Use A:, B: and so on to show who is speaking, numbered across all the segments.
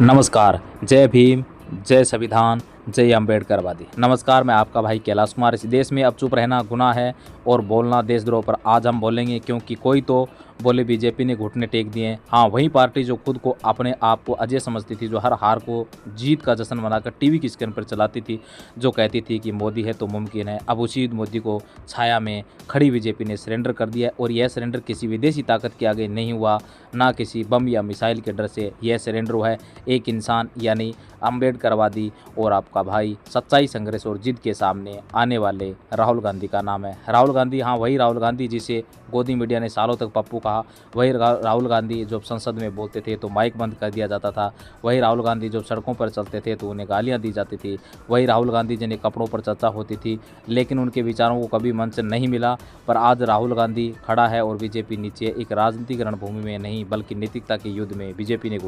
A: नमस्कार। जय भीम, जय संविधान, जय अम्बेडकरवादी। नमस्कार, मैं आपका भाई कैलाश कुमार। इस देश में अब चुप रहना गुनाह है और बोलना देशद्रोह पर आज हम बोलेंगे, क्योंकि कोई तो बोले बीजेपी ने घुटने टेक दिए। हाँ, वही पार्टी जो खुद को अपने आप को अजय समझती थी, जो हर हार को जीत का जश्न मनाकर टीवी की स्क्रीन पर चलाती थी, जो कहती थी कि मोदी है तो मुमकिन है। अब उसी मोदी को छाया में खड़ी बीजेपी ने सरेंडर कर दिया और यह सरेंडर किसी विदेशी ताकत के आगे नहीं हुआ, ना किसी बम या मिसाइल के डर से। यह सरेंडर हुआ है एक इंसान यानी अम्बेडकरवादी और आपका भाई सच्चाई, संघर्ष और जिद के सामने आने वाले राहुल गांधी का नाम है। राहुल गांधी, हाँ वही राहुल गांधी जिसे गोदी मीडिया ने सालों तक पप्पू कहा। वही राहुल गांधी जो संसद में बोलते थे तो माइक बंद कर दिया जाता था। वही राहुल गांधी जो सड़कों पर चलते थे तो उन्हें गालियां दी जाती थी। वही राहुल गांधी जिन्हें कपड़ों पर चर्चा होती थी, लेकिन उनके विचारों को कभी मंच नहीं मिला। पर आज राहुल गांधी खड़ा है और बीजेपी नीचे। एक राजनीतिक रणभूमि में नहीं बल्कि नैतिकता के युद्ध में बीजेपी ने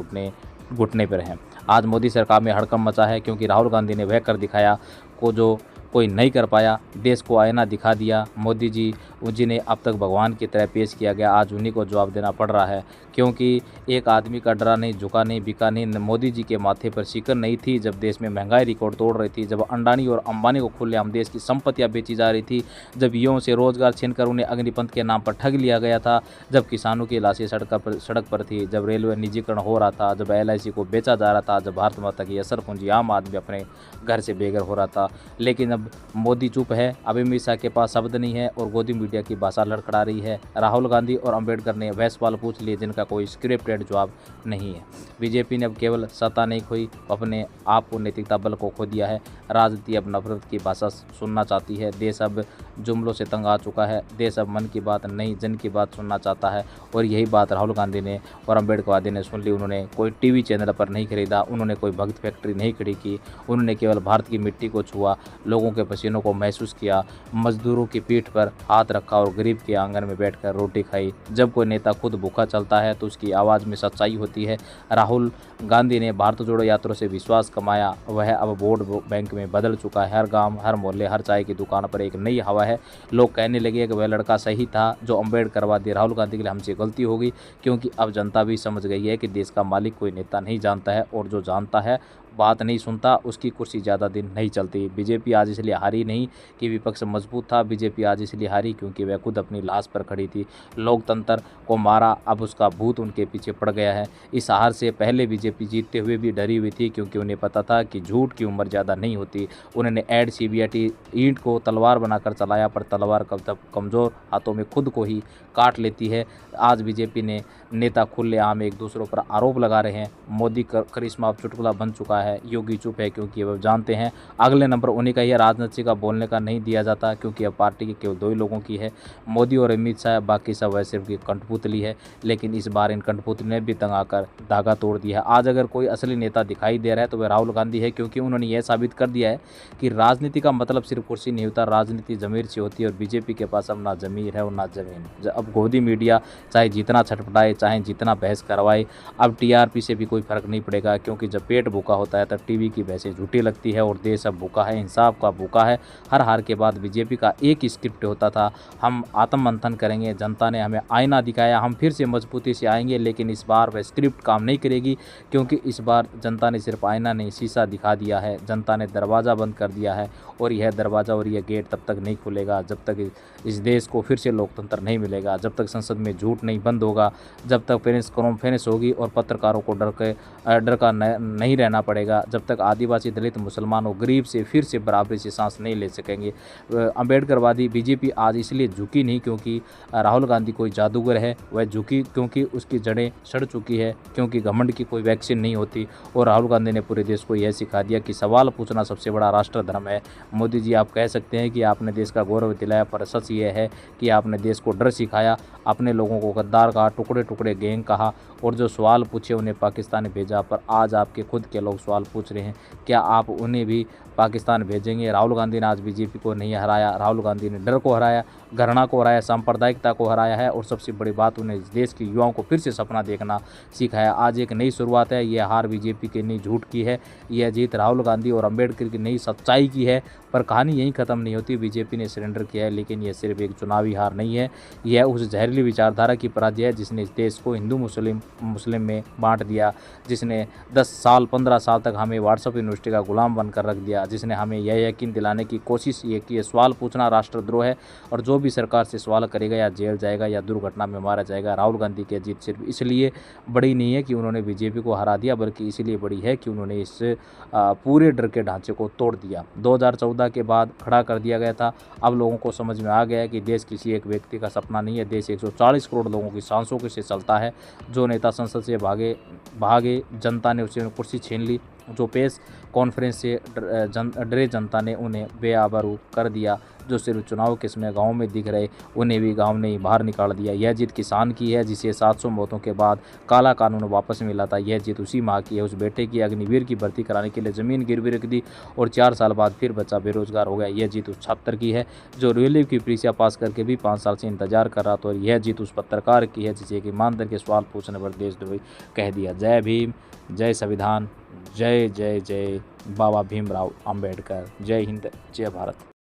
A: घुटने पर है। आज मोदी सरकार में हड़कंप मचा है, क्योंकि राहुल गांधी ने वह कर दिखाया को जो कोई नहीं कर पाया। देश को आईना दिखा दिया। मोदी जी, जिन्हें अब तक भगवान की तरह पेश किया गया, आज उन्हीं को जवाब देना पड़ रहा है, क्योंकि एक आदमी का डरा नहीं, झुका नहीं, बिका नहीं। मोदी जी के माथे पर शिकन नहीं थी जब देश में महंगाई रिकॉर्ड तोड़ रही थी, जब अंडानी और अंबानी को खुलेआम देश की संपत्तियां बेची जा रही थी, जब युवाओं से रोजगार छीनकर उन्हें अग्निपंथ के नाम पर ठग लिया गया था, जब किसानों की लाशें सड़क पर थी, जब रेलवे निजीकरण हो रहा था, जब LIC को बेचा जा रहा था, जब भारत माता की असर पूंजी आम आदमी अपने घर से बेघर हो रहा था। लेकिन अब मोदी चुप है। अमित शाह के पास शब्द नहीं है और गोदी मीडिया की भाषा लड़खड़ा रही है। राहुल गांधी और अंबेडकर ने वह सवाल पूछ लिए जिनका कोई स्क्रिप्टेड जवाब नहीं है। बीजेपी ने अब केवल सत्ता नहीं खोई, अपने आप को नैतिकता बल को खो दिया है। राजनीति अब नफरत की भाषा सुनना चाहती है। देश अब जुमलों से तंग आ चुका है। देश अब मन की बात नहीं, जन की बात सुनना चाहता है। और यही बात राहुल गांधी ने और अम्बेडकरवादी ने सुन ली। उन्होंने कोई टीवी चैनल पर नहीं खरीदा, उन्होंने कोई भक्त फैक्ट्री नहीं खड़ी की, उन्होंने केवल भारत की मिट्टी को छुआ, लोगों के पसीनों को महसूस किया, मजदूरों की पीठ पर हाथ रखा और गरीब के आंगन में बैठकर रोटी खाई। जब कोई नेता खुद भूखा चलता है तो उसकी आवाज़ में सच्चाई होती है। राहुल गांधी ने भारत जोड़ो यात्रा से विश्वास कमाया। वह अब वोट बैंक में बदल चुका है। हर गांव, हर मोहल्ले, हर चाय की दुकान पर एक नई हवा है। लोग कहने लगे कि वह लड़का सही था जो अम्बेडकरवादी राहुल गांधी के लिए हमसे गलती होगी, क्योंकि अब जनता भी समझ गई है कि देश का मालिक कोई नेता नहीं जानता है, और जो जानता है बात नहीं सुनता, उसकी कुर्सी ज़्यादा दिन नहीं चलती। बीजेपी आज इसलिए हारी नहीं कि विपक्ष मजबूत था, बीजेपी आज इसलिए हारी क्योंकि वह खुद अपनी लाश पर खड़ी थी। लोकतंत्र को मारा, अब उसका भूत उनके पीछे पड़ गया है। इस हार से पहले बीजेपी जीतते हुए भी डरी हुई थी, क्योंकि उन्हें पता था कि झूठ की उम्र ज़्यादा नहीं होती। उन्होंने ऐड CBIT ईंट को तलवार बनाकर चलाया, पर तलवार कब तक कमज़ोर हाथों में खुद को ही काट लेती है। आज बीजेपी ने नेता खुलेआम एक दूसरों पर आरोप लगा रहे हैं। मोदी करिश्मा अब चुटकुला बन चुका है। योगी चुप है क्योंकि वह जानते हैं अगले नंबर उन्हीं का ही है। राजनीति का बोलने का नहीं दिया जाता, क्योंकि अब पार्टी के केवल 2 ही लोगों की है, मोदी और अमित शाह। बाकी सब वह सिर्फ की कठपुतली है। लेकिन इस बार इन कठपुतली ने भी तंग आकर धागा तोड़ दिया है। आज अगर कोई असली नेता दिखाई दे रहा है तो वह राहुल गांधी है, क्योंकि उन्होंने यह साबित कर दिया है कि राजनीति का मतलब सिर्फ कुर्सी नहीं होता, राजनीति ज़मीर से होती है। और बीजेपी के पास अब ना ज़मीर है और ना ज़मीन। अब गोदी मीडिया चाहे जितना छटपटाए, चाहे जितना बहस करवाए, अब TRP से भी कोई फर्क नहीं पड़ेगा, क्योंकि जब पेट भूखा होता है तब टीवी की बहसें झूठी लगती है। और देश अब भूखा है, इंसाफ का भूखा है। हर हार के बाद बीजेपी का एक ही स्क्रिप्ट होता था, हम आत्ममंथन करेंगे, जनता ने हमें आईना दिखाया, हम फिर से मजबूती से आएंगे। लेकिन इस बार वह स्क्रिप्ट काम नहीं करेगी, क्योंकि इस बार जनता ने सिर्फ आईना नहीं, शीशा दिखा दिया है। जनता ने दरवाज़ा बंद कर दिया है, और यह दरवाज़ा और यह गेट तब तक नहीं खुलेगा जब तक इस देश को फिर से लोकतंत्र नहीं मिलेगा, जब तक संसद में झूठ नहीं बंद होगा, जब तक प्रेस कॉन्फ्रेंस होगी और पत्रकारों को डर का नहीं रहना पड़ेगा, जब तक आदिवासी, दलित, मुसलमान और गरीब से फिर से बराबरी से सांस नहीं ले सकेंगे। अम्बेडकरवादी बीजेपी आज इसलिए झुकी नहीं क्योंकि राहुल गांधी कोई जादूगर है, वह झुकी क्योंकि उसकी जड़ें सड़ चुकी है, क्योंकि घमंड की कोई वैक्सीन नहीं होती। और राहुल गांधी ने पूरे देश को यह सिखा दिया कि सवाल पूछना सबसे बड़ा राष्ट्र धर्म है। मोदी जी, आप कह सकते हैं कि आपने देश का गौरव दिलाया, पर सच ये है कि आपने देश को डर सिखाया, अपने लोगों को गद्दार कहा, टुकड़े टुकड़े गैंग कहा, और जो सवाल पूछे उन्हें पाकिस्तान भेजा। पर आज आपके खुद के लोग सवाल पूछ रहे हैं, क्या आप उन्हें भी पाकिस्तान भेजेंगे? राहुल गांधी ने आज बीजेपी को नहीं हराया, राहुल गांधी ने डर को हराया, घृणा को हराया, सांप्रदायिकता को हराया है, और सबसे बड़ी बात, उन्हें इस देश के युवाओं को फिर से सपना देखना सिखाया। आज एक नई शुरुआत है। यह हार बीजेपी की नई झूठ की है, यह जीत राहुल गांधी और अम्बेडकर की नई सच्चाई की है। पर कहानी यहीं ख़त्म नहीं होती। बीजेपी ने सरेंडर किया है, लेकिन यह सिर्फ एक चुनावी हार नहीं है, यह उस जहरीली विचारधारा की पराजय है जिसने इस देश को हिंदू मुस्लिम में बांट दिया, जिसने 10 साल 15 साल तक हमें व्हाट्सएप यूनिवर्सिटी का गुलाम बनकर रख दिया, जिसने हमें यह यकीन दिलाने की कोशिश ये की सवाल पूछना राष्ट्रद्रोह है और जो भी सरकार से सवाल करेगा या जेल जाएगा या दुर्घटना में मारा जाएगा। राहुल गांधी की जीत सिर्फ इसलिए बड़ी नहीं है कि उन्होंने बीजेपी को हरा दिया, बल्कि इसलिए बड़ी है कि उन्होंने इस पूरे डर के ढांचे को तोड़ दिया। 2014 के बाद खड़ा कर दिया गया था। अब लोगों को समझ में आ गया है कि देश किसी एक व्यक्ति का सपना नहीं है, देश 140 करोड़ लोगों की सांसों से चलता है। जो नेता संसद से भागे जनता ने उससे कुर्सी छीन ली, जो प्रेस कॉन्फ्रेंस से डरे जनता ने उन्हें बेआबरू कर दिया, जो सिर्फ चुनाव के समय गाँव में दिख रहे उन्हें भी गाँव ने ही बाहर निकाल दिया। यह जीत किसान की है जिसे 700 मौतों के बाद काला कानून वापस मिला था। यह जीत उसी माँ की है, उस बेटे की अग्निवीर की भर्ती कराने के लिए ज़मीन गिरवी रख दी और 4 साल बाद फिर बच्चा बेरोजगार हो गया। यह जीत उस छात्र की है जो रेलवे की परीक्षा पास करके भी 5 साल से इंतजार कर रहा था। और यह जीत उस पत्रकार की है जिसे कि ईमानदार के सवाल पूछने पर देशद्रोही कह दिया। जय भीम, जय संविधान, जय जय जय बाबा भीमराव अंबेडकर। जय हिंद, जय भारत।